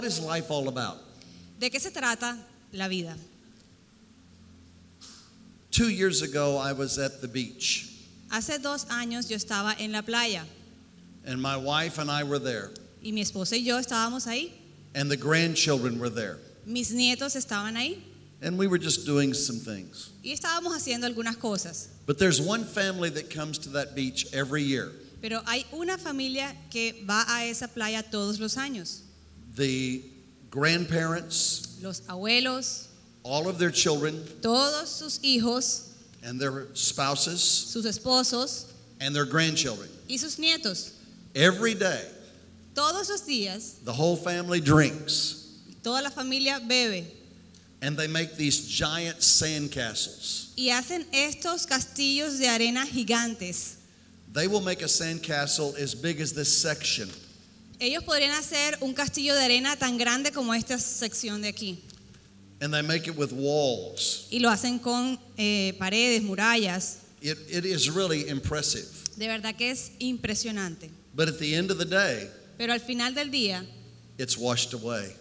is life all about? ¿De qué se trata la vida? 2 years ago, I was at the beach, Hace 2 años yo estaba en la playa and my wife and I were there, y mi esposa y yo estábamos ahí. and the grandchildren were there, Mis nietos estaban ahí and we were just doing some things. y estábamos haciendo algunas cosas. But there's one family that comes to that beach every year. Pero hay una familia que va a esa playa todos los años. The grandparents, Los abuelos, all of their children, todos sus hijos, and their spouses, sus esposos and their grandchildren. y sus nietos. Every day, Todos los días, the whole family drinks, toda la familia bebe and they make these giant sand castles. y hacen estos castillos de arena gigantes. They will make a sand castle as big as this section. Ellos podrían hacer un castillo de arena tan grande como esta sección de aquí. And they make it with walls. Y lo hacen con paredes, murallas. It is really impressive. De verdad que es impresionante. But at the end of the day, Pero al final del día it's washed away.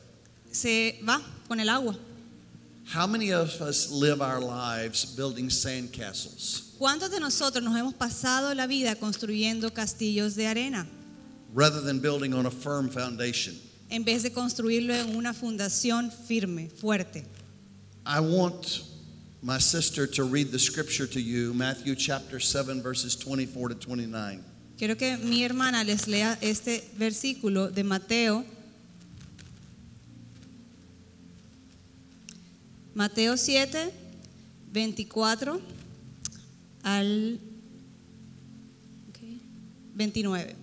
se va con el agua. How many of us live our lives building sand castles ¿Cuántos de nosotros nos hemos pasado la vida construyendo castillos de arena rather than building on a firm foundation? en vez de construirlo en una fundación firme, fuerte? I want my sister to read the scripture to you, Matthew chapter 7, verses 24 to 29. Quiero que mi hermana les lea este versículo de Mateo 7, 24 al 29.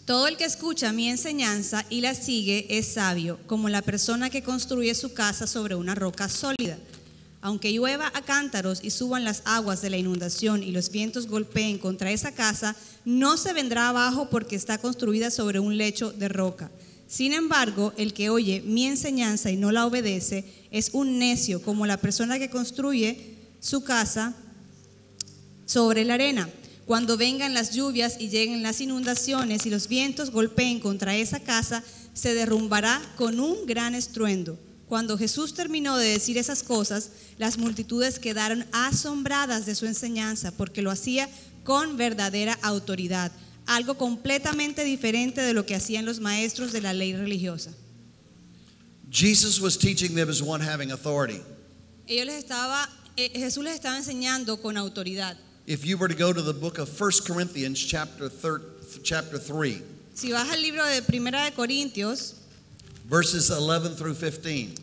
Todo el que escucha mi enseñanza y la sigue es sabio, como la persona que construye su casa sobre una roca sólida. Aunque llueva a cántaros y suban las aguas de la inundación y los vientos golpeen contra esa casa, no se vendrá abajo porque está construida sobre un lecho de roca. Sin embargo, el que oye mi enseñanza y no la obedece es un necio, como la persona que construye su casa sobre la arena. Cuando vengan las lluvias y lleguen las inundaciones y los vientos golpeen contra esa casa, se derrumbará con un gran estruendo. Cuando Jesús terminó de decir esas cosas, las multitudes quedaron asombradas de su enseñanza, porque lo hacía con verdadera autoridad, algo completamente diferente de lo que hacían los maestros de la ley religiosa. Jesus was teaching them as one having authority. Jesús les estaba enseñando con autoridad. If you were to go to the book of 1 Corinthians chapter 3, Si vas al libro de Primera de Corintios, verses 11 through 15,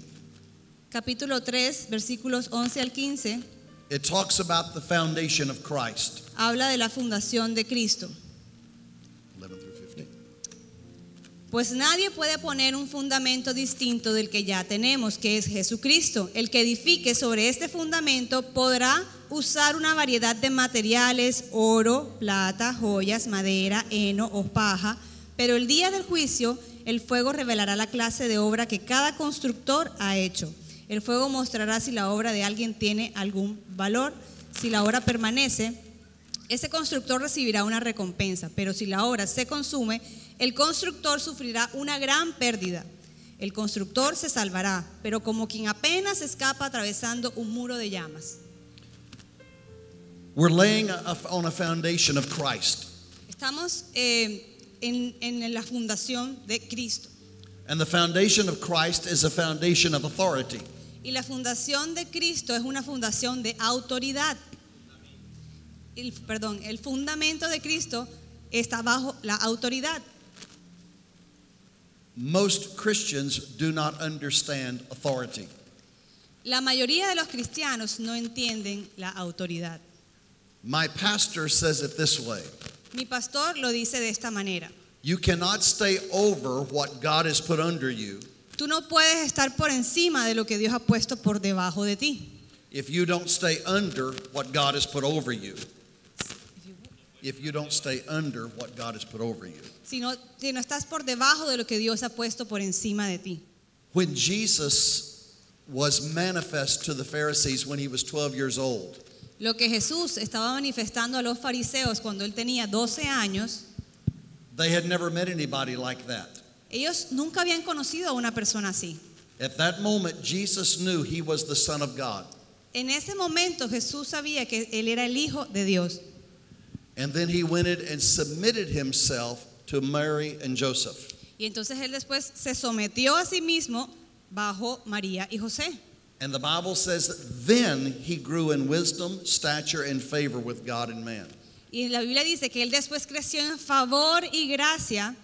capítulo 3, versículos 11 al 15, it talks about the foundation of Christ. habla de la fundación de Cristo. 11 through 15. Pues nadie puede poner un fundamento distinto del que ya tenemos, que es Jesucristo. El que edifique sobre este fundamento podrá usar una variedad de materiales, oro, plata, joyas, madera, heno o paja, pero el día del juicio el fuego revelará la clase de obra que cada constructor ha hecho. El fuego mostrará si la obra de alguien tiene algún valor. Si la obra permanece, ese constructor recibirá una recompensa, pero si la obra se consume, el constructor sufrirá una gran pérdida. El constructor se salvará, pero como quien apenas escapa atravesando un muro de llamas. We're laying on a foundation of Christ. Estamos en la fundación de Cristo. And the foundation of Christ is a foundation of authority. Y la fundación de Cristo es una fundación de autoridad. El fundamento de Cristo está bajo la autoridad. Most Christians do not understand authority. La mayoría de los cristianos no entienden la autoridad. My pastor says it this way: Mi pastor lo dice de esta manera. you cannot stay over what God has put under you Tú no puedes estar por encima de lo que Dios ha puesto por debajo de ti. if you don't stay under what God has put over you. If you don't stay under what God has put over you. Si no estás por debajo de lo que Dios ha puesto por encima de ti. When Jesus was manifest to the Pharisees when he was 12 years old, Lo que Jesús estaba manifestando a los fariseos cuando él tenía 12 años, They had never met anybody like that. Ellos nunca habían conocido a una persona así. At that moment, Jesus knew he was the Son of God. En ese momento Jesús sabía que él era el Hijo de Dios. And then he went in and submitted himself to Mary and Joseph. Y entonces él después se sometió a sí mismo bajo María y José. And the Bible says, then he grew in wisdom, stature, and favor with God and man. Y la Biblia dice que él después creció en favor y gracia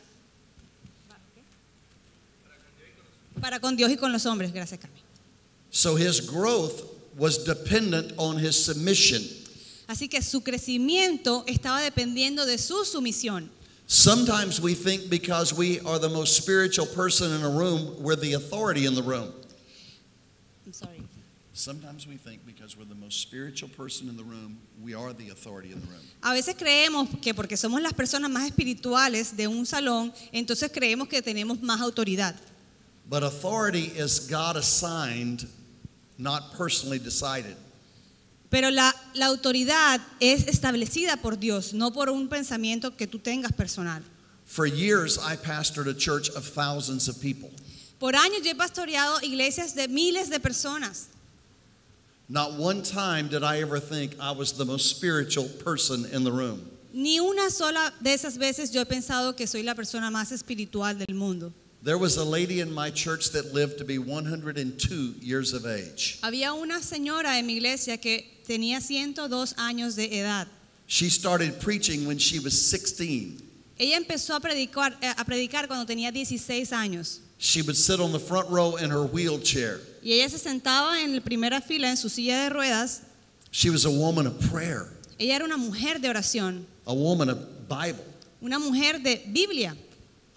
para con Dios y con los hombres. Gracias, Carmen. So his growth was dependent on his submission. Así que su crecimiento estaba dependiendo de su sumisión. Sometimes we think because we are the most spiritual person in a room, we're the authority in the room. I'm sorry. Sometimes we think because we're the most spiritual person in the room, we are the authority in the room. A veces creemos que porque somos las personas más espirituales de un salón, entonces creemos que tenemos más autoridad. But authority is God assigned, not personally decided. Pero la autoridad es establecida por Dios, no por un pensamiento que tú tengas personal. For years, I pastored a church of thousands of people. Por años yo he pastoreado iglesias de miles de personas. Not one time did I ever think I was the most spiritual person in the room. Ni una sola de esas veces yo he pensado que soy la persona más espiritual del mundo. There was a lady in my church that lived to be 102 years of age. Había una señora en mi iglesia que tenía 102 años de edad. She started preaching when she was 16. Ella empezó a predicar cuando tenía 16 años. She would sit on the front row in her wheelchair. Y ella se sentaba en la primera fila en su silla de ruedas. She was a woman of prayer, Ella era una mujer de oración, a woman of Bible. una mujer de Biblia.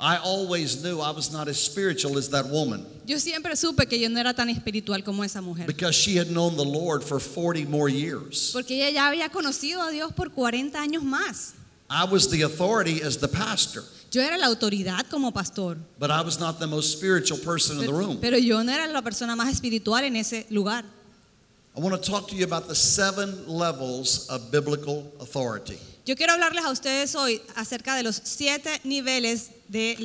I always knew I was not as spiritual as that woman Yo siempre supe que yo no era tan espiritual como esa mujer. because she had known the Lord for 40 more years. Porque ella ya había conocido a Dios por 40 años más. I was the authority as the pastor, Yo era la autoridad como pastor. but I was not the most spiritual person in the room. Pero yo no era la persona más espiritual en ese lugar. I want to talk to you about the 7 levels of biblical authority. Yo quiero hablarles a ustedes hoy acerca de los 7 niveles de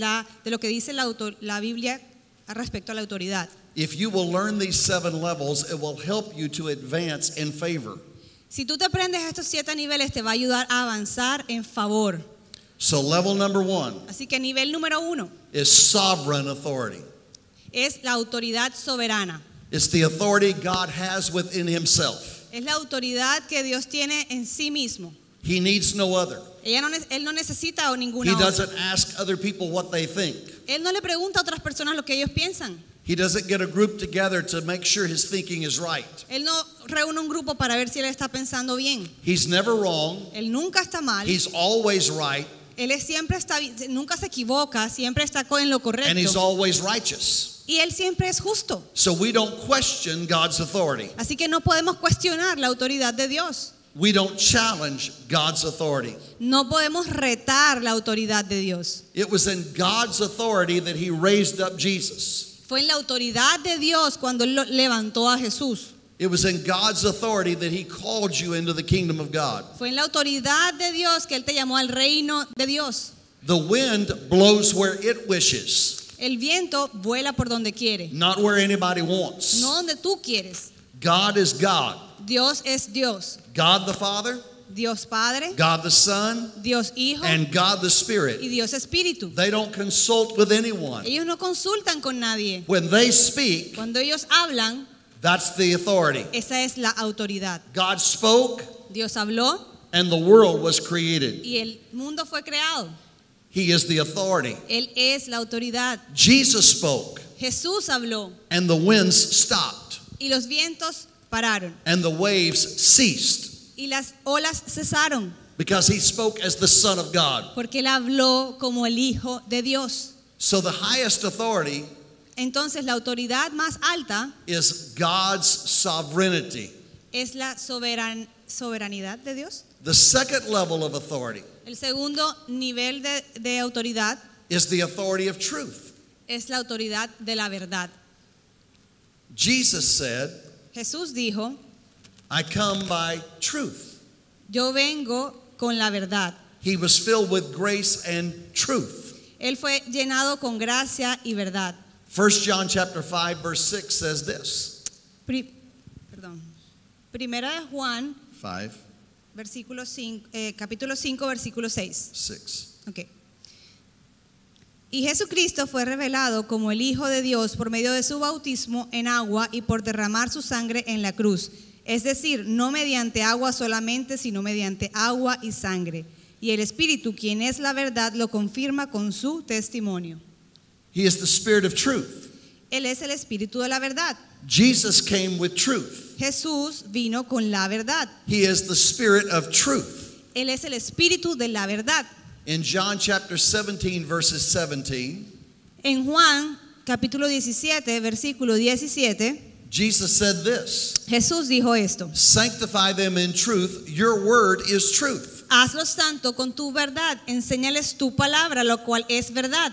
lo que dice la Biblia respecto a la autoridad. If you will learn these 7 levels, it will help you to advance in favor. Si tú te aprendes estos 7 niveles, te va a ayudar a avanzar en favor. So level number 1 Así que nivel número 1 is sovereign authority. es la autoridad soberana. It's the authority God has within himself. Es la autoridad que Dios tiene en sí mismo. He needs no other. Él no necesita a ninguna He otra. doesn't ask other people what they think. Él no le pregunta a otras personas lo que ellos piensan. He doesn't get a group together to make sure his thinking is right. Él no reúne un grupo para ver si él está pensando bien. He's never wrong. Él nunca está mal. He's always right. Él siempre está, nunca se equivoca, siempre está en lo And he's correcto. always righteous. Y él siempre es justo. So we don't question God's authority. Así que no podemos cuestionar la autoridad de Dios. We don't challenge God's authority. No podemos retar la autoridad de Dios. It was in God's authority that he raised up Jesus. Fue en la autoridad de Dios cuando él levantó a Jesús. It was in God's authority that he called you into the kingdom of God. Fue en la autoridad de Dios que él te llamó al reino de Dios. The wind blows where it wishes, El viento vuela por donde quiere, not where anybody wants. no donde tú quieres. God is God. Dios es Dios. God the Father, Dios Padre, God the Son, Dios Hijo and God the y Spirit. Dios Espíritu. They don't consult with anyone. Ellos no consultan con nadie. When they speak, Cuando ellos hablan, that's the authority. esa es la autoridad. God spoke, Dios habló and the world was created. y el mundo fue creado. He is the authority. Él es la autoridad. Jesus spoke, Jesús habló and the winds stopped, y los vientos pararon and the waves ceased, y las olas cesaron because he spoke as the Son of God. porque él habló como el Hijo de Dios. So the highest authority Entonces la autoridad más alta is God's sovereignty. es la soberanidad de Dios. The second level of authority El segundo nivel de autoridad is the authority of truth. es la autoridad de la verdad. Jesus said, Jesús dijo, I come by truth. yo vengo con la verdad. He was filled with grace and truth. Él fue llenado con gracia y verdad. 1 John chapter 5 verse 6 says this. Primera de Juan, 5, capítulo 5, versículo 6. 6. Okay. Y Jesucristo fue revelado como el Hijo de Dios por medio de su bautismo en agua y por derramar su sangre en la cruz. Es decir, no mediante agua solamente, sino mediante agua y sangre. Y el Espíritu, quien es la verdad, lo confirma con su testimonio. He is the Spirit of truth. Él es el Espíritu de la verdad. Jesus came with truth. Jesús vino con la verdad. He is the Spirit of truth. Él es el Espíritu de la verdad. In John chapter 17 verses 17, En Juan, capítulo 17, versículo 17, Jesus said this, Jesús dijo esto: sanctify them in truth, your word is truth. Hazlos santo con tu verdad, enséñales tu palabra, lo cual es verdad.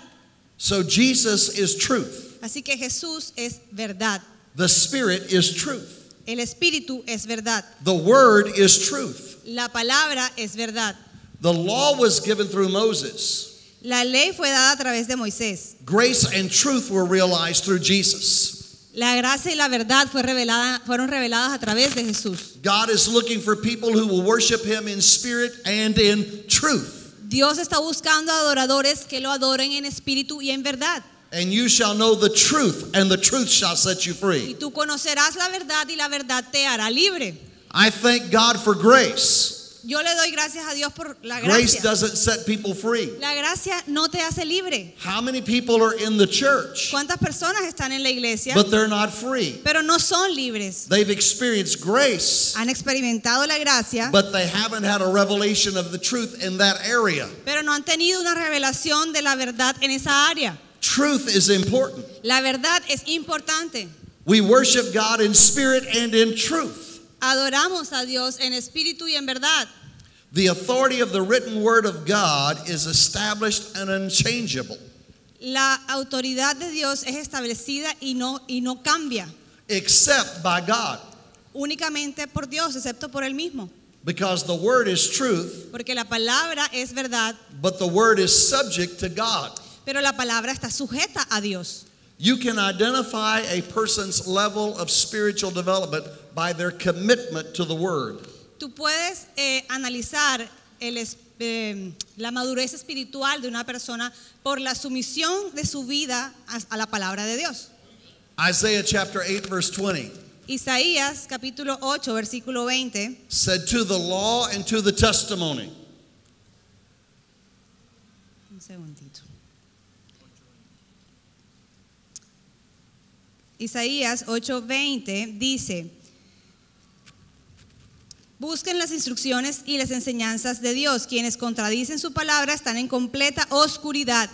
So Jesus is truth. Así que Jesús es verdad. The Spirit is truth. El Espíritu es verdad. The word is truth. La palabra es verdad. The law was given through Moses. La ley fue dada a través de Moisés. Grace and truth were realized through Jesus. La gracia y la verdad fueron reveladas a través de Jesús. God is looking for people who will worship Him in spirit and in truth. Dios está buscando adoradores que lo adoren en espíritu y en verdad. And you shall know the truth, and the truth shall set you Y free. tú conocerás la verdad y la verdad te hará libre. I thank God for grace. Yo le doy gracias a Dios por la Grace gracia. doesn't set people free. La gracia no te hace libre. How many people are in the church, ¿Cuántas personas están en la iglesia, but they're not free? pero no son libres? They've experienced grace, Han experimentado la gracia, but they haven't had a revelation of the truth in that area. pero no han tenido una revelación de la verdad en esa área. Truth is important. La verdad es importante. We worship God in spirit and in truth. Adoramos a Dios en espíritu y en verdad. The authority of the written word of God is established and unchangeable, La autoridad de Dios es establecida y no cambia, except by God, únicamente por Dios, excepto por Él mismo. because the word is truth, Porque la palabra es verdad, but the word is subject to God. pero la palabra está sujeta a Dios. You can identify a person's level of spiritual development by their commitment to the word. Tú puedes analizar la madurez espiritual de una persona por la sumisión de su vida a la palabra de Dios. Isaiah chapter 8 verse 20 Isaías capítulo 8 versículo 20 said, to the law and to the testimony. Un segundito. Isaías 8:20 dice: busquen las instrucciones y las enseñanzas de Dios. Quienes contradicen su palabra están en completa oscuridad.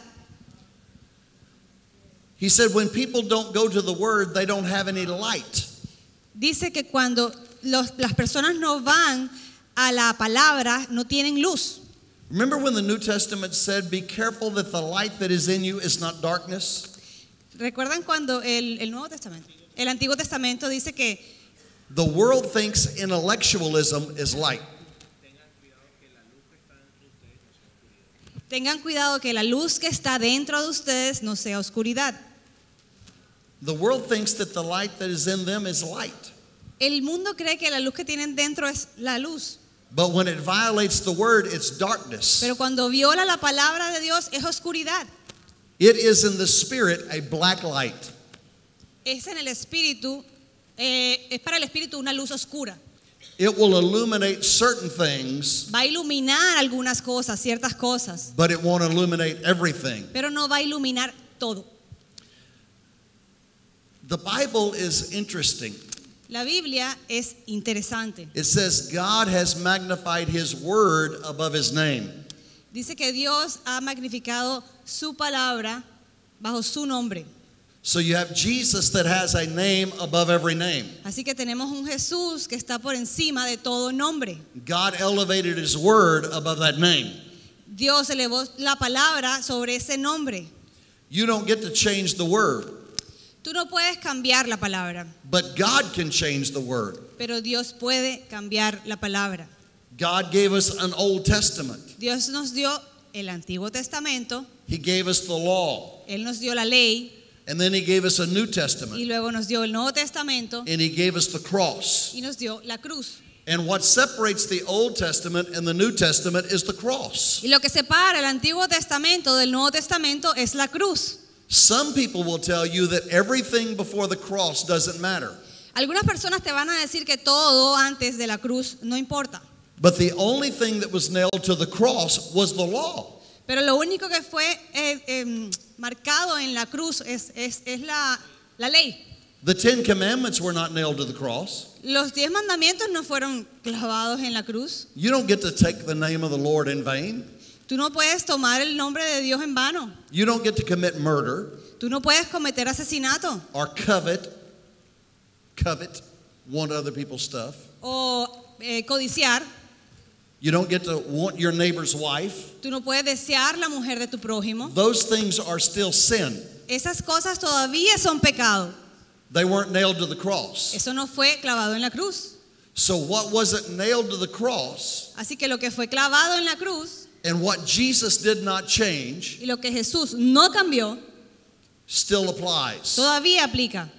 He said, when people don't go to the word, they don't have any light. Dice que cuando las personas no van a la palabra, no tienen luz. Remember when the New Testament said, be careful that the light that is in you is not darkness? ¿Recuerdan cuando el Nuevo Testamento, el Antiguo Testamento dice que The world thinks intellectualism is light. tengan cuidado que la luz que está dentro de ustedes no sea oscuridad? The world thinks that the light that is in them is light. El mundo cree que la luz que tienen dentro es la luz, But when it violates the word, it's darkness. pero cuando viola la palabra de Dios es oscuridad. It is in the spirit a black light. Es en el espíritu, es para el espíritu una luz oscura. It will illuminate certain things, Va a iluminar algunas cosas, ciertas cosas, but it won't illuminate everything. pero no va a iluminar todo. The Bible is interesting. La Biblia es interesante. It says God has magnified His word above His name. Dice que Dios ha magnificado su palabra bajo su nombre. So you have Jesus that has a name above every name. Así que tenemos un Jesús que está por encima de todo nombre. God elevated His word above that name. Dios elevó la palabra sobre ese nombre. You don't get to change the word, Tú no puedes cambiar la palabra, but God can change the word. pero Dios puede cambiar la palabra. God gave us an Old Testament. Dios nos dio el Antiguo Testamento, He gave us the law. Él nos dio la ley And then He gave us a New y Testament. luego nos dio el Nuevo Testamento And He gave us the cross. y nos dio la cruz. And what separates the Old Testament and the New Testament is the cross. Y lo que separa el Antiguo Testamento del Nuevo Testamento es la cruz. Some people will tell you that everything before the cross doesn't matter. Algunas personas te van a decir que todo antes de la cruz no importa. But the only thing that was nailed to the cross was the law. Pero lo único que fue marcado en la cruz es la ley. The 10 Commandments were not nailed to the cross. Los 10 mandamientos no fueron clavados en la cruz. You don't get to take the name of the Lord in vain. Tú no puedes tomar el nombre de Dios en vano. You don't get to commit murder Tú no puedes cometer asesinato or want other people's stuff. o codiciar. You don't get to want your neighbor's wife. Tú no puedes desear la mujer de tu prójimo. Those things are still sin. Esas cosas todavía son pecado. They weren't nailed to the cross. Eso no fue clavado en la cruz. So what wasn't nailed to the cross Así que lo que fue clavado en la cruz and what Jesus did not change y lo que Jesús no cambió still applies. todavía aplica.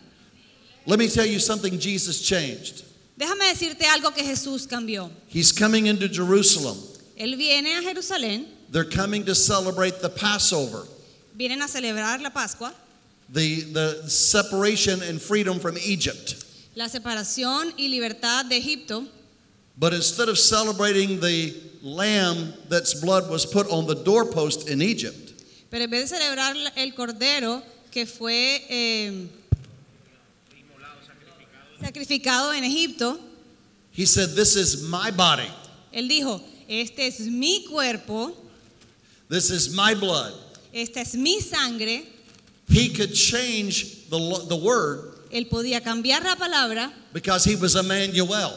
Let me tell you something Jesus changed. Déjame decirte algo que Jesús cambió. He's coming into Jerusalem. Él viene a Jerusalén, They're coming to celebrate the Passover, vienen a celebrar la Pascua, the separation and freedom from Egypt. la separación y libertad de Egipto. But instead of celebrating the lamb that's blood was put on the doorpost in Egypt, Pero en vez de celebrar el cordero que fue sacrificado en Egipto, he said, "This is my body. él dijo, este es mi cuerpo, This is my blood." esta es mi sangre. He could change the word Él podía cambiar la palabra because he was Emmanuel,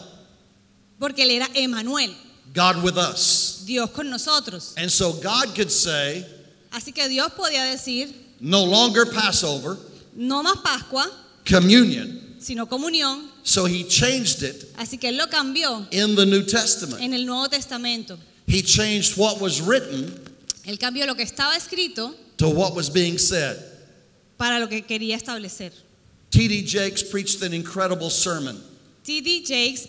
porque él era Emmanuel, God with us. Dios con nosotros. And so God could say, Así que Dios podía decir, no longer Passover, no más Pascua, communion. sino comunión. So he changed it Así que él lo cambió in the New Testament. en el Nuevo Testamento. He changed what was written Él cambió lo que estaba escrito to what was being said. para lo que quería establecer. T.D. Jakes preached an incredible sermon. T.D. Jakes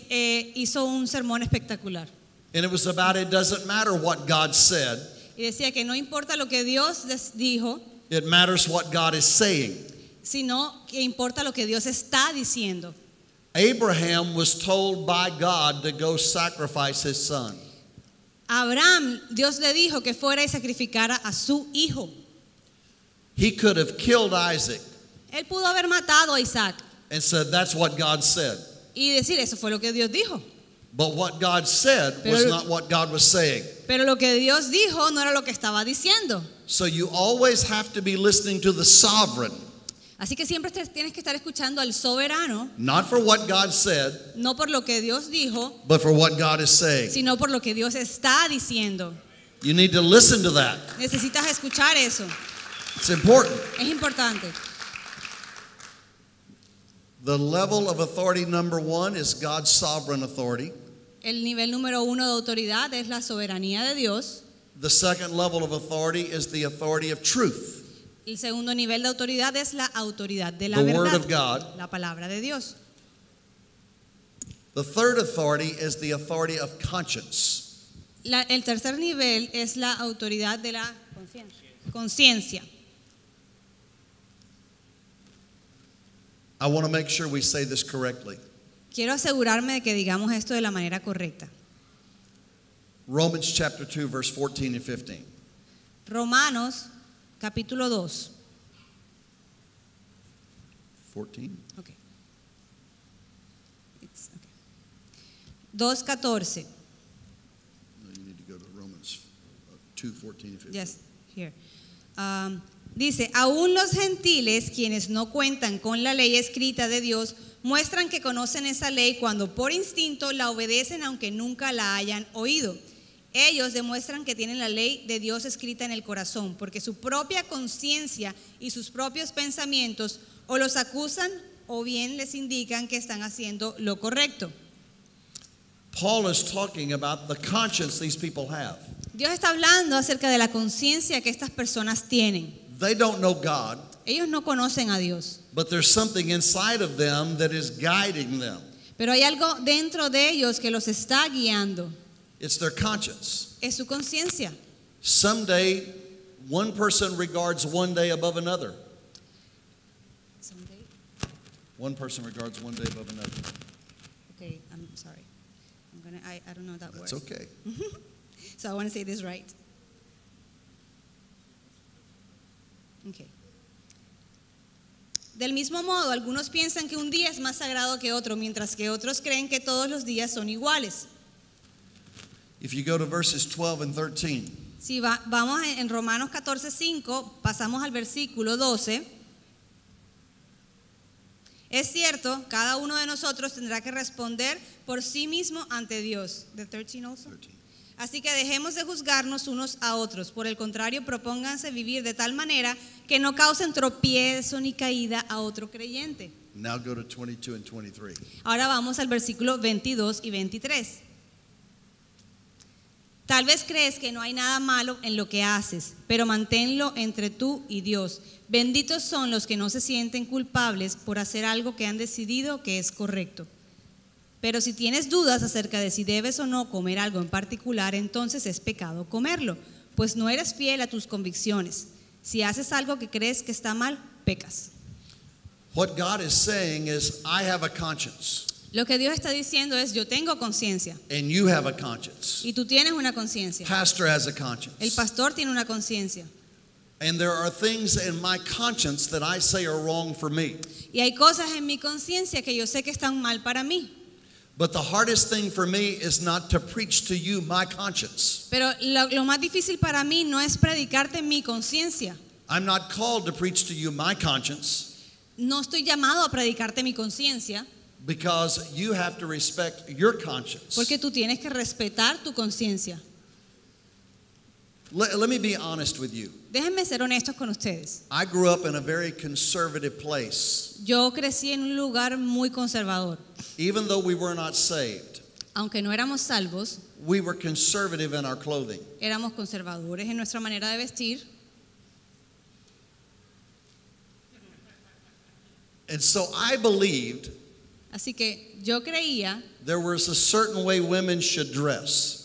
hizo un sermón espectacular And it was about it doesn't matter what God said, y decía que no importa lo que Dios dijo, it matters what God is saying. sino que importa lo que Dios está diciendo. Abraham was told by God to go sacrifice his son. Abraham, Dios le dijo que fuera y sacrificara a su hijo. He could have killed Isaac Él pudo haber matado a Isaac and said, that's what God said. y decir, eso fue lo que Dios dijo. But what God said was Pero- not what God was saying. Pero lo que Dios dijo no era lo que estaba diciendo. So you always have to be listening to the sovereign, Así que siempre tienes que estar escuchando al soberano, not for what God said, no por lo que Dios dijo, but for what God is saying. sino por lo que Dios está diciendo. You need to listen to that. Necesitas escuchar eso. It's important. Es importante. The level of authority number 1 is God's sovereign authority. El nivel número 1 de autoridad es la soberanía de Dios. The second level of authority is the authority of truth, El segundo nivel de autoridad es la autoridad de la the word verdad, of God. la palabra de Dios. The third authority is the authority of conscience. El tercer nivel es la autoridad de la conciencia. I want to make sure we say this correctly. Quiero asegurarme de que digamos esto de la manera correcta. Romans chapter 2 verse 14 and 15. Romanos capítulo 2. 14. Okay. 2:14. No, you need to go to Romans 2:14 and 15. Yes, here. Dice, aún los gentiles, quienes no cuentan con la ley escrita de Dios, muestran que conocen esa ley cuando por instinto la obedecen aunque nunca la hayan oído. Ellos demuestran que tienen la ley de Dios escrita en el corazón, porque su propia conciencia y sus propios pensamientos o los acusan o bien les indican que están haciendo lo correcto. Paul is talking about the conscience these people have. Dios está hablando acerca de la conciencia que estas personas tienen. They don't know God, Ellos no conocen a Dios, but there's something inside of them that is guiding them. pero hay algo dentro de ellos que los está guiando. It's their conscience. Es su conciencia. Someday, one person regards one day above another. One person regards one day above another. Okay, I'm sorry. I don't know that That's word. okay. So I want to say this right. Okay. Del mismo modo, algunos piensan que un día es más sagrado que otro, mientras que otros creen que todos los días son iguales. If you go to verses 12 and 13, Si vamos en Romanos 14:5, pasamos al versículo 12. Es cierto, cada uno de nosotros tendrá que responder por sí mismo ante Dios. The 13 also? 13. Así que dejemos de juzgarnos unos a otros. Por el contrario, propónganse vivir de tal manera que no causen tropiezo ni caída a otro creyente. Now go to 22 and 23. Ahora vamos al versículo 22 y 23. Tal vez crees que no hay nada malo en lo que haces, pero manténlo entre tú y Dios. Benditos son los que no se sienten culpables por hacer algo que han decidido que es correcto. Pero si tienes dudas acerca de si debes o no comer algo en particular, entonces es pecado comerlo, pues no eres fiel a tus convicciones. Si haces algo que crees que está mal, pecas. What God is saying is, I have a conscience, Lo que Dios está diciendo es, yo tengo conciencia and you have a conscience. y tú tienes una conciencia. Pastor has a El conscience. pastor tiene una conciencia. And there are things in my conscience that I say are wrong for me. Y hay cosas en mi conciencia que yo sé que están mal para mí. But the hardest thing for me is not to preach to you my conscience. Pero lo más difícil para mí no es predicarte mi conciencia. I'm not called to preach to you my conscience No estoy llamado a predicarte mi conciencia, because you have to respect your conscience. porque tú tienes que respetar tu conciencia. Let me be honest with you. Déjenme ser honestos con ustedes. I grew up in a very conservative place. Yo crecí en un lugar muy conservador. Even though we were not saved, Aunque no éramos salvos, we were conservative in our clothing. éramos conservadores en nuestra manera de vestir. And so I believed Así que yo creía there was a certain way women should dress.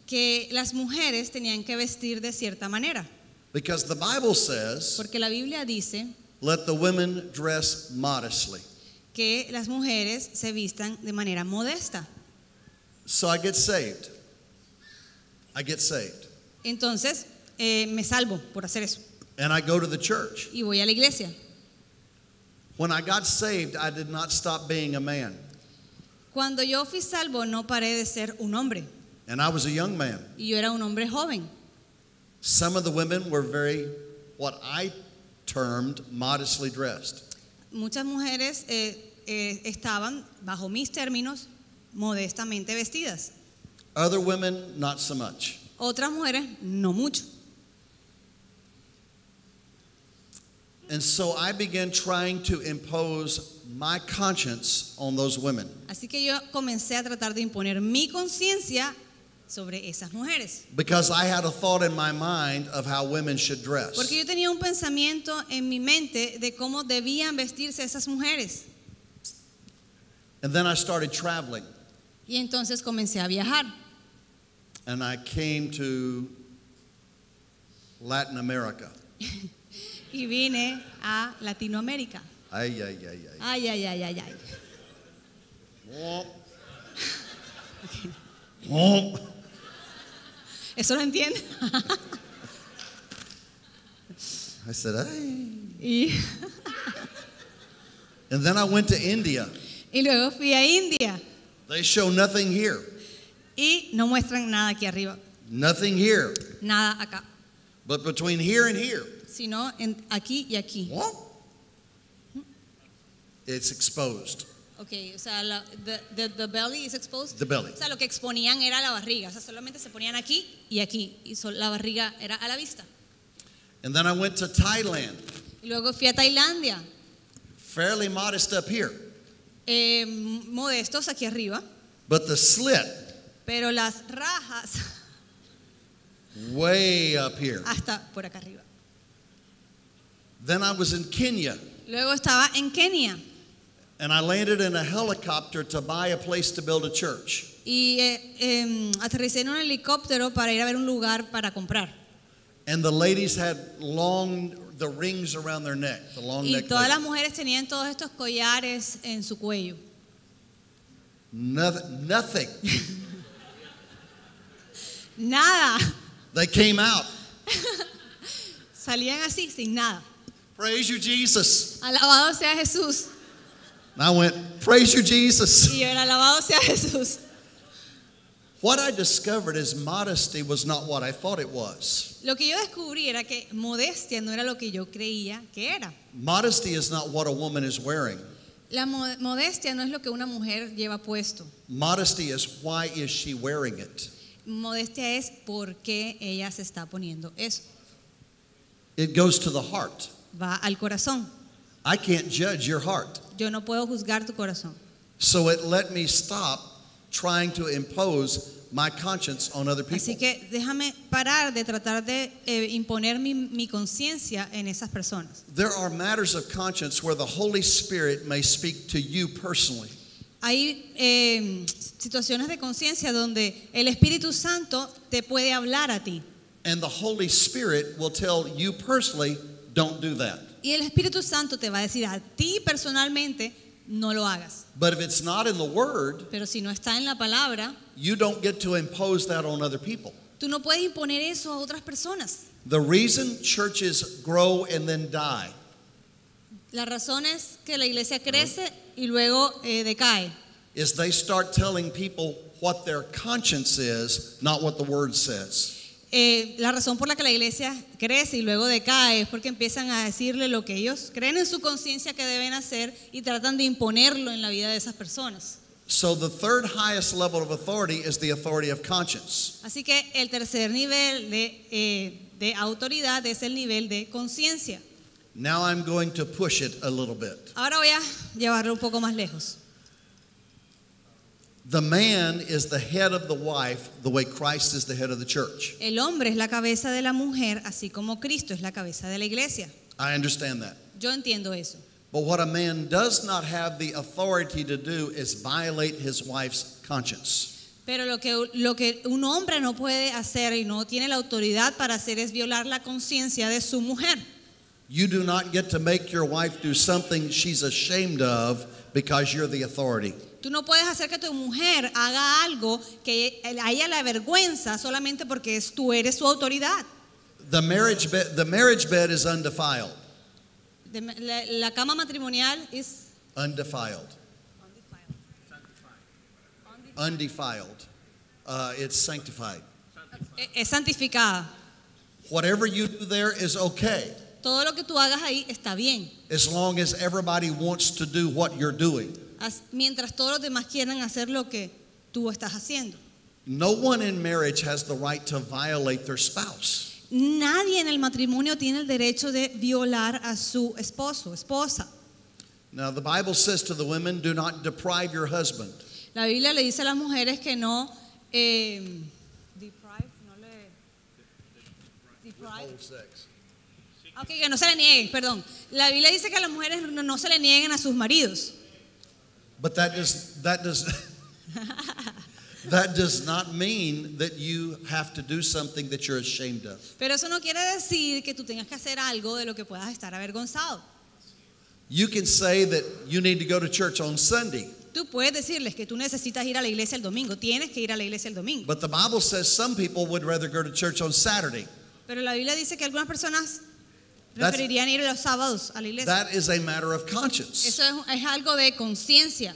que las mujeres tenían que vestir de cierta manera. Because the Bible says, Porque la Biblia dice let the women dress modestly. que las mujeres se vistan de manera modesta. So I get saved. I get saved. Entonces, me salvo por hacer eso. And I go to the church. Y voy a la iglesia. When I got saved, I did not stop being a man. Cuando yo fui salvo, no paré de ser un hombre. And I was a young man. Y yo era un hombre joven. Some of the women were very, what I termed, modestly dressed. Muchas mujeres estaban, bajo mis términos, modestamente vestidas. Other women, not so much. Otras mujeres, no mucho. And so I began trying to impose my conscience on those women. Así que yo comencé a tratar de imponer mi conciencia sobre esas mujeres. Because I had a thought in my mind of how women should dress. Porque yo tenía un pensamiento en mi mente de cómo debían vestirse esas mujeres. And then I started traveling. Y entonces comencé a viajar. And I came to Latin America. Y vine a Latinoamérica. Ay, ay, ay, ay. Ay, ay, ay, ay, ay. Womp. Womp. ¿Eso lo entiende? I said, ay. y And then I went to India. luego fui a India. They show nothing here. Y no muestran nada aquí arriba. Nothing here. Nada acá. But between here and here, Sino aquí y aquí. womp, it's exposed. Ok, o sea, the belly is exposed. The belly. O sea, lo que exponían era la barriga. O sea, solamente se ponían aquí y aquí. Y la barriga era a la vista. And then I went to Thailand. Y luego fui a Tailandia. Fairly modest up here. Modestos aquí arriba. But the slit Pero las rajas way up here. hasta por acá arriba. Then I was in Kenya, Luego estaba en Kenia and I landed in a helicopter to buy a place to build a church. y aterricé en un helicóptero para ir a ver un lugar para comprar. And the ladies had the rings around their neck, the long Y neck. todas las ladies. mujeres tenían todos estos collares en su cuello. Nothing. Nada. They came out. Salían así, sin nada. Praise you, Jesus. Alabado sea Jesús. And I went, praise you, Jesus. Y yo era alabado sea Jesús. What I discovered is modesty was not what I thought it was. Lo que yo descubrí era que modestia no era lo que yo creía que era. Modesty is not what a woman is wearing. La modestia no es lo que una mujer lleva puesto. Modesty is why is she wearing it? Modestia es por qué ella se está poniendo eso. It goes to the heart. Va al corazón. I can't judge your heart. Yo no puedo juzgar tu corazón. So it let me stop trying to impose my conscience on other people. Así que déjame parar de tratar de imponer mi conciencia en esas personas. There are matters of conscience where the Holy Spirit may speak to you personally. Hay situaciones de conciencia donde el Espíritu Santo te puede hablar a ti. And the Holy Spirit will tell you personally, don't do that. Y el Espíritu Santo te va a decir a ti personalmente, no lo hagas. But if it's not in the Word, Pero si no está en la palabra, you don't get to impose that on other people. tú no puedes imponer eso a otras personas. The reason churches grow and then die La razón es que la iglesia crece y luego decae. is they start telling people what their conscience is, not what the Word says. La razón por la que la iglesia crece y luego decae es porque empiezan a decirle lo que ellos creen en su conciencia que deben hacer y tratan de imponerlo en la vida de esas personas. So the third highest level of authority is the authority of conscience. Así que el tercer nivel de autoridad es el nivel de conciencia. Now I'm going to push it a little bit. Ahora voy a llevarlo un poco más lejos. The man is the head of the wife, the way Christ is the head of the church. El hombre es la cabeza de la mujer, así como Cristo es la cabeza de la iglesia. I understand that. Yo entiendo eso. But what a man does not have the authority to do is violate his wife's conscience. Pero lo que un hombre no puede hacer y no tiene la autoridad para hacer es violar la conciencia de su mujer. You do not get to make your wife do something she's ashamed of because you're the authority. Tú no puedes hacer que tu mujer haga algo que a ella le avergüenza solamente porque tú eres su autoridad. The marriage bed is undefiled. La cama matrimonial es Undefiled. Undefiled. It's sanctified. es santificada. Whatever you do there is okay, Todo lo que tú hagas ahí está bien, as long as everybody wants to do what you're doing. mientras todos los demás quieran hacer lo que tú estás haciendo. No one in marriage has the right to violate their spouse. Nadie en el matrimonio tiene el derecho de violar a su esposo, esposa. Now, the Bible says to the women, do not deprive your husband. La Biblia le dice a las mujeres que no que no se le nieguen, perdón. La Biblia dice que a las mujeres no se le nieguen a sus maridos. But that does not mean that you have to do something that you're ashamed of. Pero eso no quiere decir que tú tengas que hacer algo de lo que puedas estar avergonzado. You can say that you need to go to church on Sunday, Tú puedes decirles que tú necesitas ir a la iglesia el domingo, tienes que ir a la iglesia el domingo. but the Bible says some people would rather go to church on Saturday. Pero la Biblia dice que algunas personas That's- preferirían ir los sábados a la iglesia. That is a matter of conscience. Eso es algo de conciencia.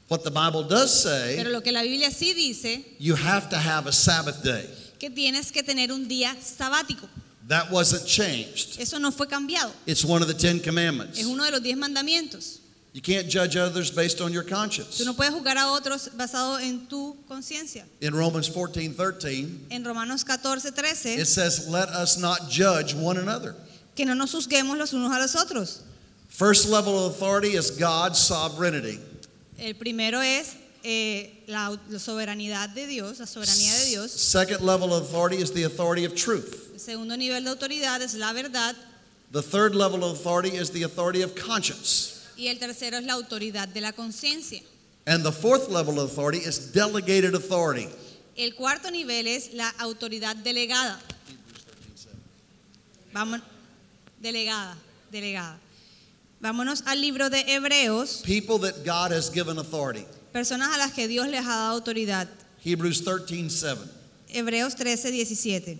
What the Bible does say, Pero lo que la Biblia sí dice, you have to have a Sabbath day. que tienes que tener un día sabático. That wasn't changed. Eso no fue cambiado. It's one of the 10 Commandments. Es uno de los 10 mandamientos. You can't judge others based on your conscience. Tú no puedes juzgar a otros basado en tu conciencia. In Romans 14:13, En Romanos 14:13, it says, let us not judge one another. que no nos juzguemos los unos a los otros. First level of authority is God's sovereignty. El primero es la soberanía de Dios, la soberanía de Dios. Second level of authority is the authority of truth. El segundo nivel de autoridad es la verdad. The third level of authority is the authority of conscience. Y el tercero es la autoridad de la conciencia. And the fourth level of authority is delegated authority. El cuarto nivel es la autoridad delegada. Vamos, delegada. Vámonos al libro de Hebreos. People that God has given authority. Personas a las que Dios les ha dado autoridad. Hebrews 13:7. Hebreos 13:17.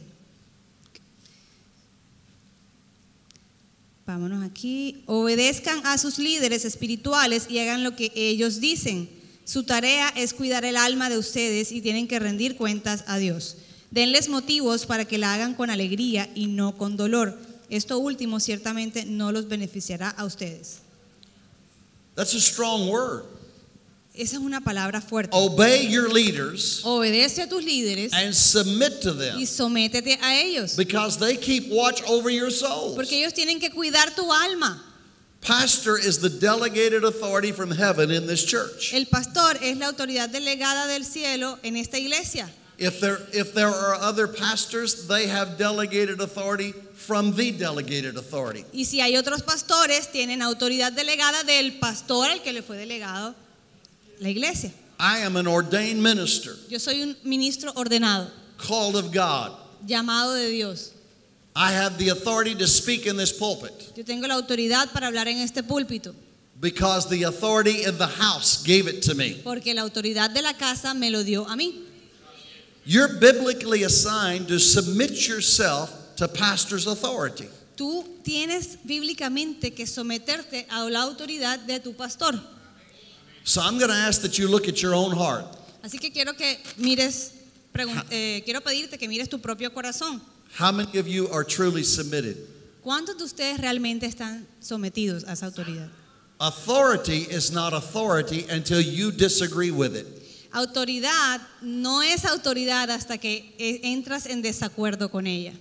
Vámonos aquí. Obedezcan a sus líderes espirituales y hagan lo que ellos dicen. Su tarea es cuidar el alma de ustedes y tienen que rendir cuentas a Dios. Denles motivos para que la hagan con alegría y no con dolor. Esto último ciertamente no los beneficiará a ustedes. That's a strong word. Esa es una palabra fuerte. Obey your leaders Obedece a tus líderes and submit to them y sométete a ellos. because they keep watch over your souls. Porque ellos tienen que cuidar tu alma. Pastor is the delegated authority from heaven in this church. El pastor es la autoridad delegada del cielo en esta iglesia. If there are other pastors, they have delegated authority from the delegated authority. Y si hay otros pastores, tienen autoridad delegada del pastor al que le fue delegado la iglesia. I am an ordained minister, Yo soy un ministro ordenado, called of God. llamado de Dios. I have the authority to speak in this pulpit Yo tengo la autoridad para hablar en este púlpito, because the authority in the house gave it to me. porque la autoridad de la casa me lo dio a mí. You're biblically assigned to submit yourself to pastor's authority. Tú tienes bíblicamente que someterte a la autoridad de tu pastor. So I'm going to ask that you look at your own heart. Así que quiero que mires, quiero pedirte que mires tu propio corazón. How many of you are truly submitted? ¿Cuántos de ustedes realmente están sometidos a esa autoridad? Authority is not authority until you disagree with it. Autoridad no es autoridad hasta que entras en desacuerdo con ella.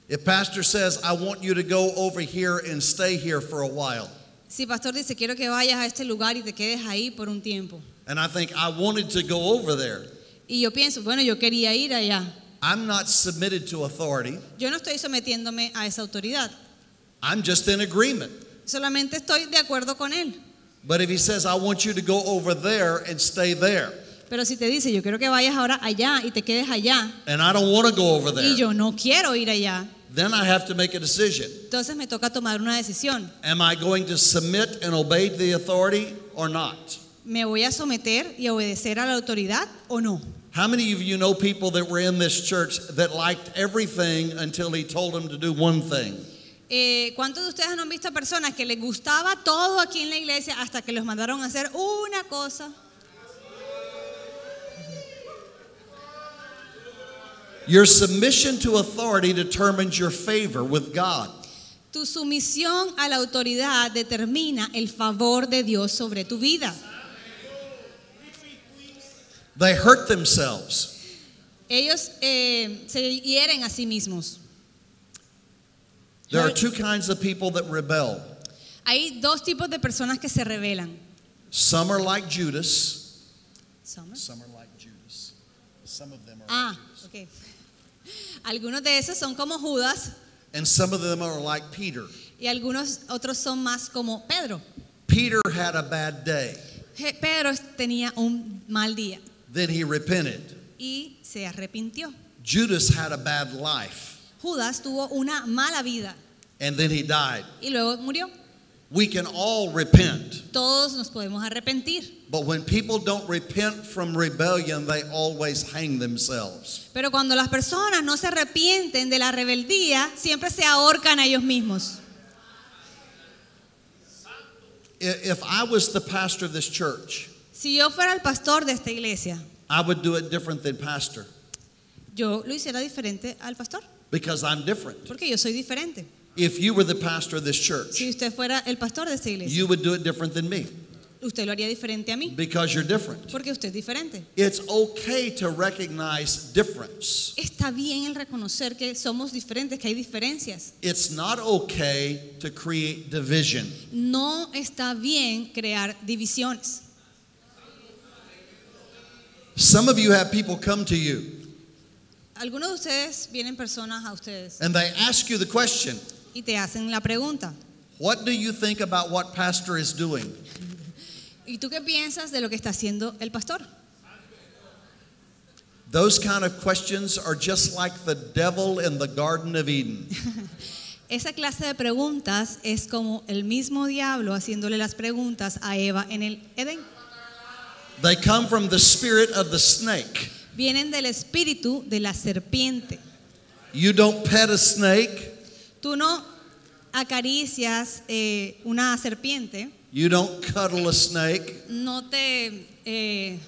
If pastor says, I want you to go over here and stay here for a while, Si pastor dice, quiero que vayas a este lugar y te quedes ahí por un tiempo. and I think I wanted to go over there, Y yo pienso, bueno, yo quería ir allá. I'm not submitted to authority. Yo no estoy sometiéndome a esa autoridad. I'm just in agreement. Solamente estoy de acuerdo con él. But if he says, I want you to go over there and stay there, Pero si te dice, yo quiero que vayas ahora allá y te quedes allá, and I don't want to go over y there, yo no quiero ir allá, then I have to make a decision. entonces me toca tomar una decisión. Am I going to submit and obey the authority or not? ¿Me voy a someter y obedecer a la autoridad o no? How many of you know people that were in this church that liked everything until he told them to do one thing? ¿Cuántos de ustedes han visto personas que les gustaba todo aquí en la iglesia hasta que los mandaron a hacer una cosa? Your submission to authority determines your favor with God. Tu sumisión a la autoridad determina el favor de Dios sobre tu vida. They hurt themselves. Ellos se hieren a sí mismos. There are two kinds of people that rebel. Hay dos tipos de personas que se rebelan. Some are like Judas. Some are like Judas. Some of them are ok. Algunos de esos son como Judas and some of them are like Peter. y algunos otros son más como Pedro. Peter had a bad day. Pedro tenía un mal día Then he repented. y se arrepintió. Judas had a bad life. Judas tuvo una mala vida And then he died. y luego murió. We can all repent. Todos nos podemos arrepentir. But when people don't repent from rebellion, they always hang themselves. Pero cuando las personas no se arrepienten de la rebeldía, siempre se ahorcan a ellos mismos. If I was the pastor of this church, Si yo fuera el pastor de esta iglesia, I would do it different than pastor yo lo hiciera diferente al pastor, because I'm different. porque yo soy diferente. If you were the pastor of this church, Si usted fuera el pastor de esta iglesia, you would do it different than me usted lo haría diferente a mí, because you're different. porque usted es diferente. It's okay to recognize difference. Está bien el reconocer que somos diferentes, que hay diferencias. It's not okay to create division. No está bien crear divisiones. Some of you have people come to you Algunos de ustedes vienen personas a ustedes and they ask you the question, y te hacen la pregunta. what do you think about what pastor is doing? ¿Y tú qué piensas de lo que está haciendo el pastor? Those kind of questions are just like the devil in the Garden of Eden. Esa clase de preguntas es como el mismo diablo haciéndole las preguntas a Eva en el Edén. They come from the spirit of the snake. Vienen del espíritu de la serpiente. You don't pet a snake. Tú no acaricias una serpiente, You don't cuddle a snake. no te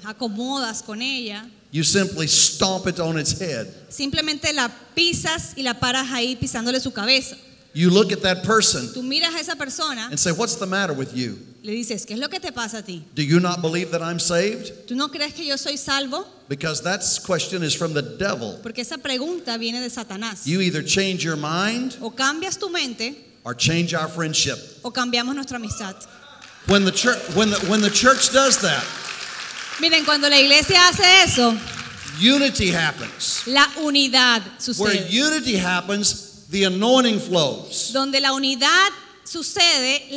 acomodas con ella, You simply stomp it on its head. simplemente la pisas y la paras ahí pisándole su cabeza. You look at that person Tú miras a esa persona, and say, what's the matter with you? le dices, ¿qué es lo que te pasa a ti? Do you not believe that I'm saved? ¿Tú no crees que yo soy salvo? Because that question is from the devil. Porque esa pregunta viene de Satanás. You either change your mind O cambias tu mente or change our friendship. o cambiamos nuestra amistad. When the church does that, Miren, cuando la iglesia hace eso, unity happens. la unidad Where sucede. unity happens, the anointing flows. Donde la unidad sucede,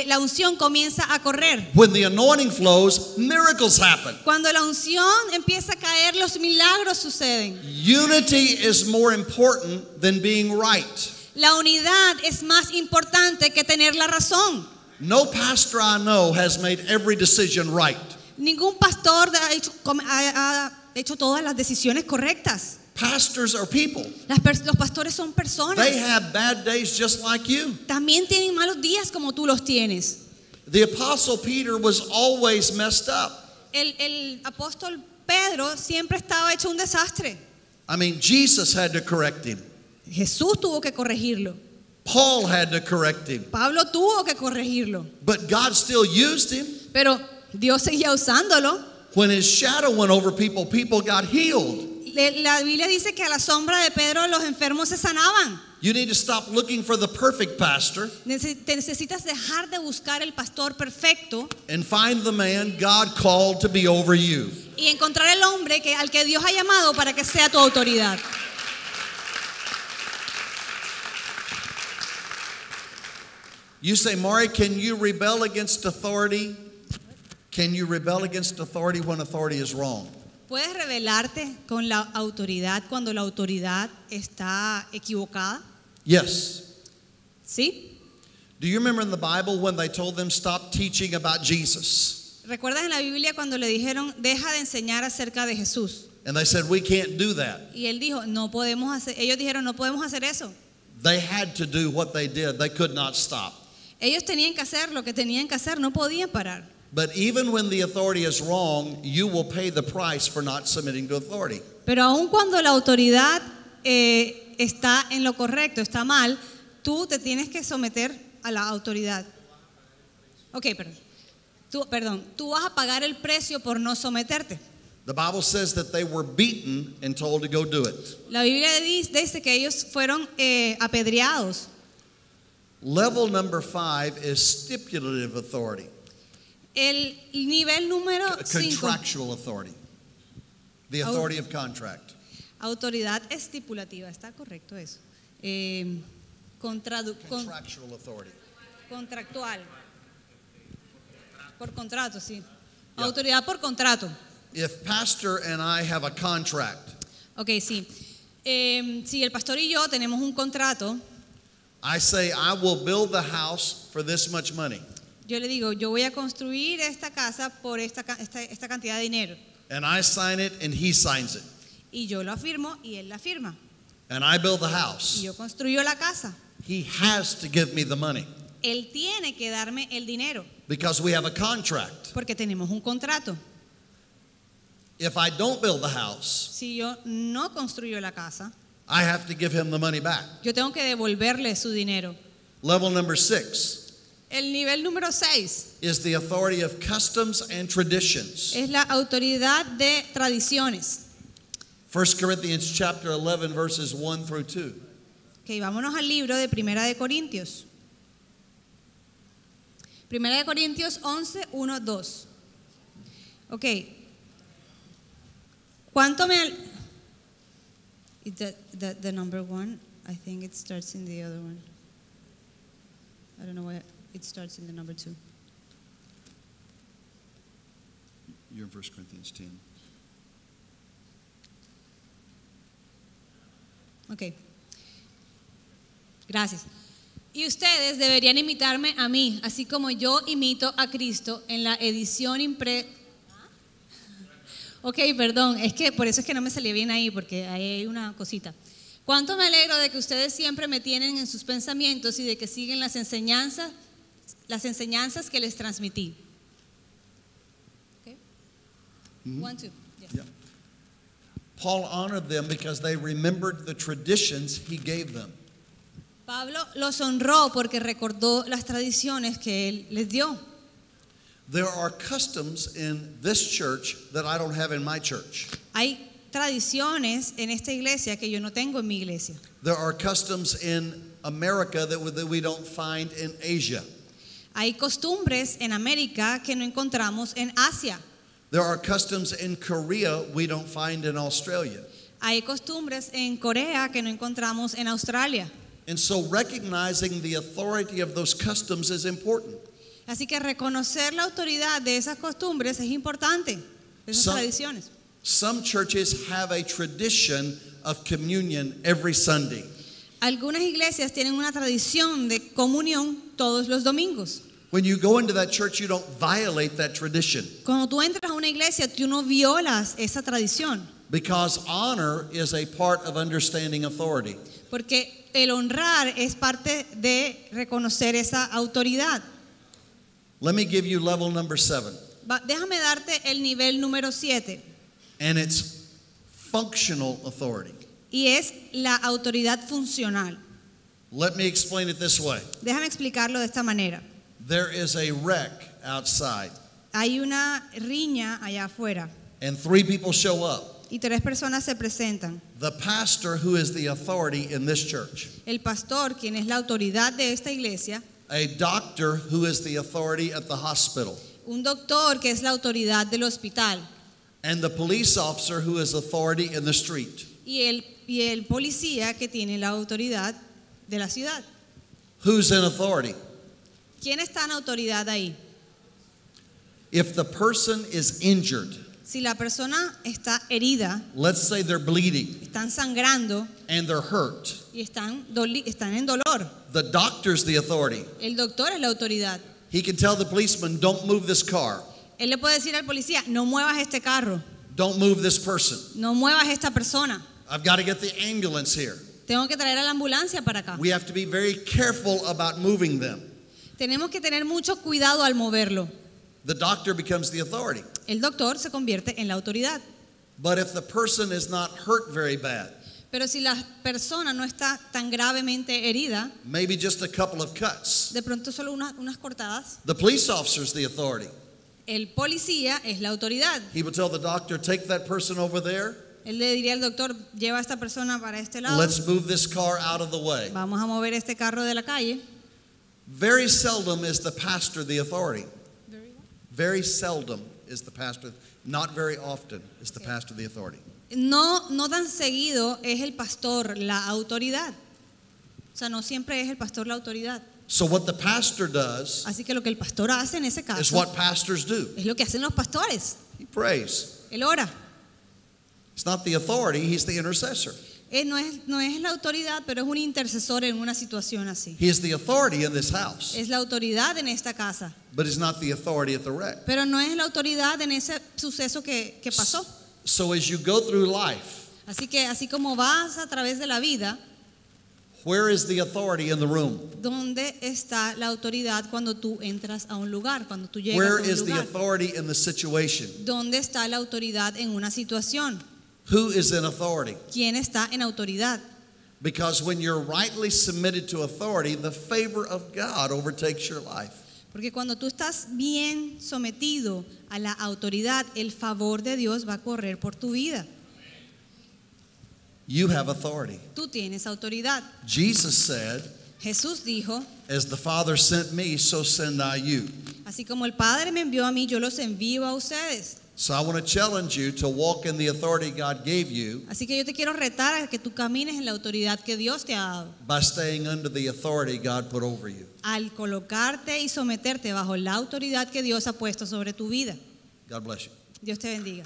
la unción comienza a correr. When the anointing flows, miracles happen. Cuando la unción empieza a caer, los milagros suceden. Unity is more important than being right. La unidad es más importante que tener la razón. No pastor I know has made every decision right. Ningún pastor ha hecho todas las decisiones correctas. Pastors are people. Los pastores son personas. They have bad days just like you. También tienen malos días como tú los tienes. The apostle Peter was always messed up. El apóstol Pedro siempre estaba hecho un desastre. I mean, Jesus had to correct him. Jesús tuvo que corregirlo. Paul had to correct him. Pablo tuvo que corregirlo. But God still used him. Pero Dios seguía usándolo. When his shadow went over people, people got healed. La Biblia dice que a la sombra de Pedro los enfermos se sanaban. You need to stop looking for the perfect pastor Necesitas dejar de buscar el pastor perfecto and find the man God called to be over you. y encontrar el hombre al que Dios ha llamado para que sea tu autoridad. You say, Maury, can you rebel against authority? Can you rebel against authority when authority is wrong? ¿Puedes rebelarte con la autoridad cuando la autoridad está equivocada? Yes. ¿Sí? Do you remember in the Bible when they told them stop teaching about Jesus? ¿Recuerdas en la Biblia cuando le dijeron deja de enseñar acerca de Jesús? And they said, we can't do that. Y él dijo, ellos dijeron, no podemos hacer eso. They had to do what they did. They could not stop. Ellos tenían que hacer lo que tenían que hacer, no podían parar. But even when the authority is wrong, you will pay the price for not submitting to authority. Pero aun cuando la autoridad está en lo correcto, está mal, tú te tienes que someter a la autoridad. Ok, perdón. Tú vas a pagar el precio por no someterte. The Bible says that they were beaten and told to go do it. La Biblia dice que ellos fueron apedreados. Level number 5 is stipulative authority. El nivel número 5, Contractual authority. The authority of contract. autoridad estipulativa, ¿está correcto eso? Contractual authority. Contractual. Por contrato, sí. Yeah. Autoridad por contrato. If pastor and I have a contract, Ok, sí. Si el pastor y yo tenemos un contrato, I say I will build the house for this much money. yo le digo, yo voy a construir esta casa por esta cantidad de dinero. And I sign it and he signs it. Y yo lo afirmo y él la firma. And I build the Y house. yo construyo la casa. He has to give me the money Él tiene que darme el dinero because we have a contract. porque tenemos un contrato. If I don't build the house, Si yo no construyo la casa, I have to give him the money back. yo tengo que devolverle su dinero. Level number 6 El nivel número 6 is the authority of customs and traditions. es la autoridad de tradiciones. 1 Corinthians chapter 11 verses 1 through 2. Ok, vámonos al libro de Primera de Corintios. Primera de Corintios 11, 1, 2. Ok. ¿Cuánto me... The number one, I think it starts in the other one. I don't know why it starts in the number 2. You're in 1 Corinthians 10. Ok. Gracias. Y ustedes deberían imitarme a mí, así como yo imito a Cristo en la edición Ok, perdón, es que por eso es que no me salía bien ahí, porque ahí hay una cosita. Cuánto me alegro de que ustedes siempre me tienen en sus pensamientos y de que siguen las enseñanzas que les transmití. Okay. 1, 2. Yeah. Paul honored them because they remembered the traditions he gave them. Pablo los honró porque recordó las tradiciones que él les dio. There are customs in this church that I don't have in my church. Hay tradiciones en esta iglesia que yo no tengo en mi iglesia. There are customs in America that we don't find in Asia. Hay costumbres en América que no encontramos en Asia. There are customs in Korea we don't find in Australia. Hay costumbres en Corea que no encontramos en Australia. And so recognizing the authority of those customs is important. Así que reconocer la autoridad de esas costumbres es importante, de esas tradiciones. Some churches have a tradition of communion every Sunday. Algunas iglesias tienen una tradición de comunión todos los domingos. When you go into that church, you don't violate that tradition. Cuando tú entras a una iglesia, tú no violas esa tradición. Because honor is a part of understanding authority. Porque el honrar es parte de reconocer esa autoridad. Let me give you level number 7. Déjame darte el nivel número 7. And it's functional authority. Y es la autoridad funcional. Let me explain it this way. Déjame explicarlo de esta manera. There is a wreck outside. Hay una riña allá afuera. And 3 people show up. Y 3 personas se presentan. The pastor, who is the authority in this church. El pastor, quien es la autoridad de esta iglesia. A doctor, who is the authority at the hospital. Un doctor, que es la autoridad del hospital. And the police officer, who is authority in the street. Y el policía, que tiene la autoridad de la ciudad. Who's in authority? ¿Quién está en autoridad ahí? If the person is injured, Si la persona está herida, let's say they're bleeding están sangrando and they're hurt, y están en dolor, the doctor's the authority. el doctor es la autoridad. He can tell the policeman, don't move this car. Él le puede decir al policía, no muevas este carro, Don't move this person. no muevas esta persona. I've got to get the ambulance here. Tengo que traer a la ambulancia para acá. We have to be very careful about moving them. Tenemos que tener mucho cuidado al moverlo. The doctor becomes the authority. El doctor se convierte en la autoridad. But if the person is not hurt very bad, Pero si la persona no está tan gravemente herida, maybe just a couple of cuts, de pronto solo unas cortadas, the police officer's the authority. el policía es la autoridad. He would tell the doctor, take that person over there. Él le diría al doctor, lleva a esta persona para este lado. Let's move this car out of the way. Vamos a mover este carro de la calle. Very seldom is the pastor the authority. Very seldom is the pastor, not very often is the pastor the authority. No tan seguido es el pastor la autoridad. O sea, no siempre es el pastor la autoridad. So what the pastor does Así que lo que el pastor hace en ese is caso what pastors do. es lo que hacen los pastores. He prays. Él ora. It's not the authority, he's the intercessor. No es la autoridad, pero es un intercesor en una situación así. He is the authority in this house, Es la autoridad en esta casa, but he's not the authority at the wreck. pero no es la autoridad en ese suceso que pasó. So as you go through life, Así que así como vas a través de la vida, where is the authority in the room? ¿dónde está la autoridad cuando tú entras a un lugar, cuando tú llegas Where a un is the lugar? authority in the situation? ¿Dónde está la autoridad en una situación? Who is in authority? ¿Quién está en autoridad? Because when you're rightly submitted to authority, the favor of God overtakes your life. Porque cuando tú estás bien sometido a la autoridad, el favor de Dios va a correr por tu vida. You have authority. Tú tienes autoridad. Jesus said, Jesús dijo, as the Father sent me, so send I you. así como el Padre me envió a mí, yo los envío a ustedes. So I want to challenge you to walk in the authority God gave you Así que yo te quiero retar a que tú camines en la autoridad que Dios te ha dado, by staying under the authority God put over you. al colocarte y someterte bajo la autoridad que Dios ha puesto sobre tu vida. God bless you. Dios te bendiga.